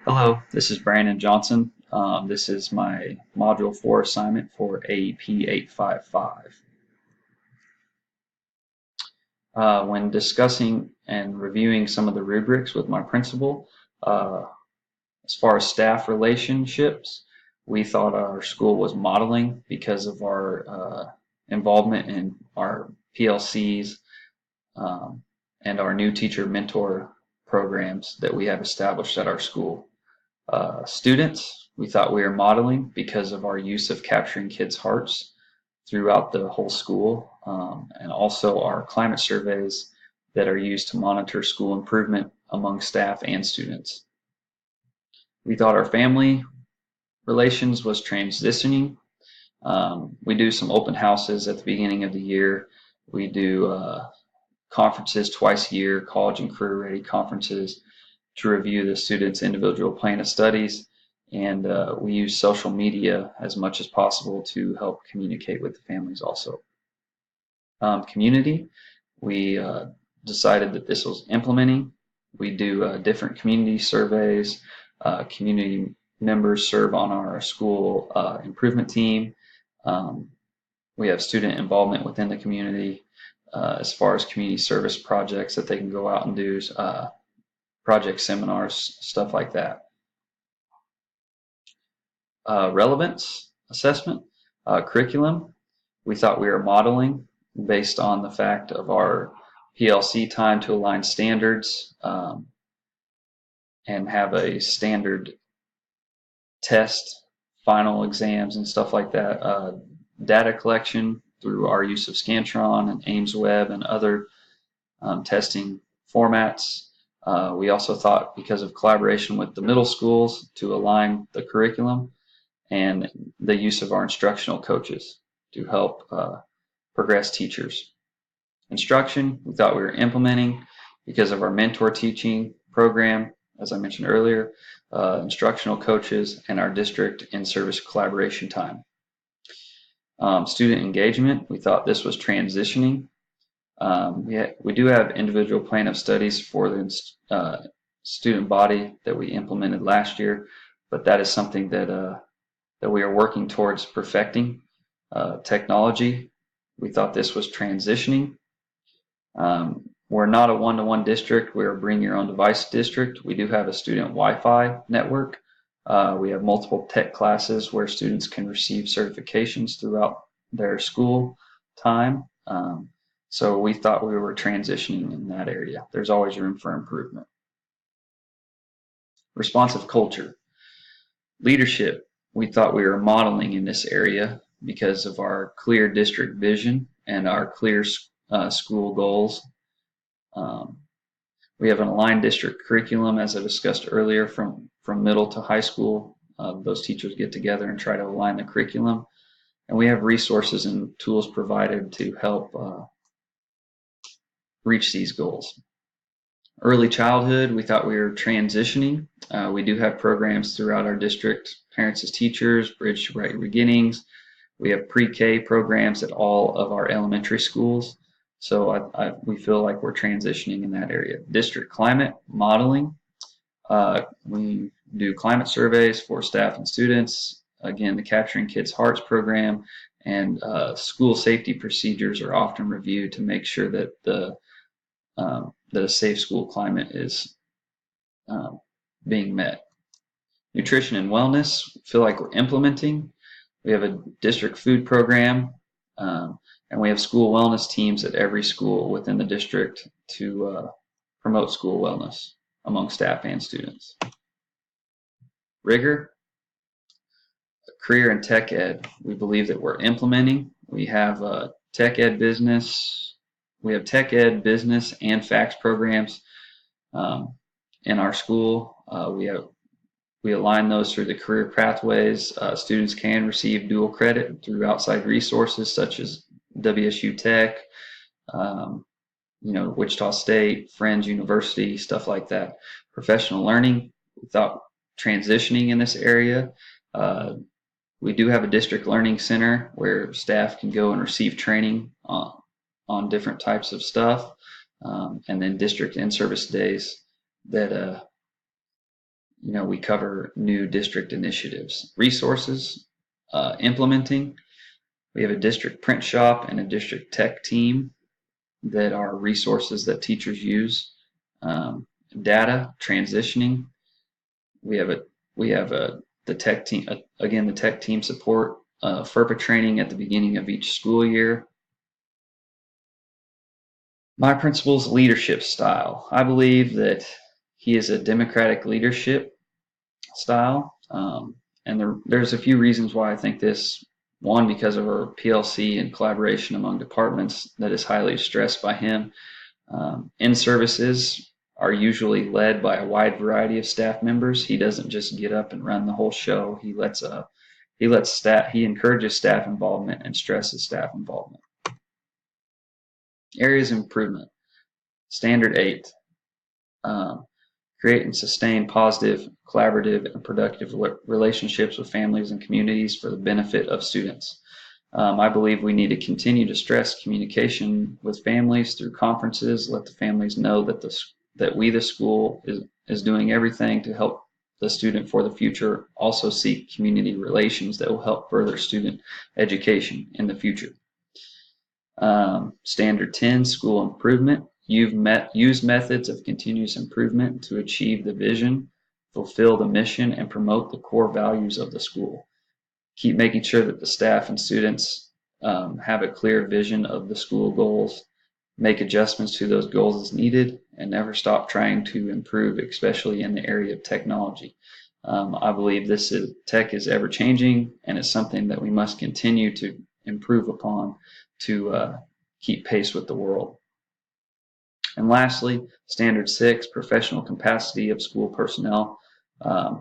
Hello, this is Brandon Johnson. This is my Module 4 assignment for AEP 855. When discussing and reviewing some of the rubrics with my principal, uh, as far as staff relationships, we thought our school was modeling because of our involvement in our PLCs and our new teacher mentor programs that we have established at our school. Students, we thought we were modeling because of our use of capturing kids' hearts throughout the whole school, and also our climate surveys that are used to monitor school improvement among staff and students. We thought our family relations was transitioning. We do some open houses at the beginning of the year. We do conferences twice a year, college and career ready conferences to review the students' individual plan of studies. And we use social media as much as possible to help communicate with the families also. Community, we decided that this was implementing. We do different community surveys. Community members serve on our school improvement team. We have student involvement within the community as far as community service projects that they can go out and do, project seminars, stuff like that. Relevance assessment, curriculum, we thought we were modeling based on the fact of our PLC time to align standards and have a standard test, final exams and stuff like that. Data collection through our use of Scantron and AIMSweb and other testing formats. We also thought, because of collaboration with the middle schools, to align the curriculum and the use of our instructional coaches to help progress teachers. Instruction, we thought we were implementing because of our mentor teaching program, as I mentioned earlier, instructional coaches, and our district in-service collaboration time. Student engagement, we thought this was transitioning. We do have individual plan of studies for the student body that we implemented last year, but that is something that we are working towards perfecting. Technology, we thought this was transitioning. We're not a one-to-one district. We're a bring your own device district. We do have a student Wi-Fi network. We have multiple tech classes where students can receive certifications throughout their school time. So we thought we were transitioning in that area. There's always room for improvement. Responsive culture. Leadership, we thought we were modeling in this area because of our clear district vision and our clear school goals. We have an aligned district curriculum, as I discussed earlier, from middle to high school. Those teachers get together and try to align the curriculum. And we have resources and tools provided to help reach these goals. Early childhood, we thought we were transitioning. We do have programs throughout our district, Parents as Teachers, Bridge to Bright Beginnings. We have pre-K programs at all of our elementary schools. So we feel like we're transitioning in that area. District climate modeling. We do climate surveys for staff and students. Again, the Capturing Kids' Hearts program and school safety procedures are often reviewed to make sure that that a safe school climate is being met. Nutrition and wellness, feel like we're implementing. We have a district food program, and we have school wellness teams at every school within the district to promote school wellness among staff and students. Rigor, career and tech ed, we believe that we're implementing. We have tech ed business. We have tech ed, business, and FACS programs in our school. We align those through the career pathways. Students can receive dual credit through outside resources such as WSU Tech, Wichita State, Friends University, stuff like that. Professional learning, without transitioning in this area. We do have a district learning center where staff can go and receive training on different types of stuff, and then district in-service days that we cover new district initiatives, resources, implementing. We have a district print shop and a district tech team that are resources that teachers use. Data, transitioning. We have the tech team, again, the tech team support, FERPA training at the beginning of each school year. My principal's leadership style. I believe that he is a democratic leadership style. And there's a few reasons why I think this. One, because of our PLC and collaboration among departments that is highly stressed by him. In-services are usually led by a wide variety of staff members. He doesn't just get up and run the whole show. He encourages staff involvement and stresses staff involvement. Areas of improvement. Standard 8. Create and sustain positive, collaborative, and productive relationships with families and communities for the benefit of students. I believe we need to continue to stress communication with families through conferences, let the families know that we, the school, is doing everything to help the student for the future. Also seek community relations that will help further student education in the future. Standard 10, school improvement. Use methods of continuous improvement to achieve the vision, fulfill the mission, and promote the core values of the school. Keep making sure that the staff and students have a clear vision of the school goals, make adjustments to those goals as needed, and never stop trying to improve, especially in the area of technology. I believe tech is ever changing, and it's something that we must continue to improve upon to keep pace with the world. And lastly, Standard 6, professional capacity of school personnel.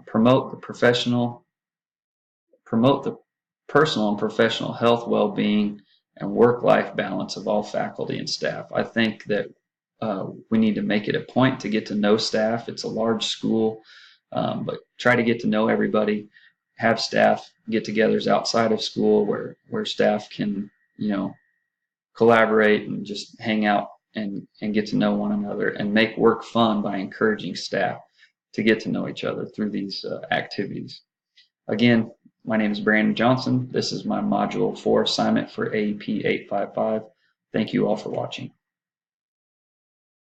Promote the personal and professional health, well-being, and work-life balance of all faculty and staff. I think that we need to make it a point to get to know staff. It's a large school, but try to get to know everybody. Have staff get-togethers outside of school where staff can, collaborate and just hang out and get to know one another, and make work fun by encouraging staff to get to know each other through these activities. Again, my name is Brandon Johnson. This is my Module 4 assignment for AEP 855. Thank you all for watching.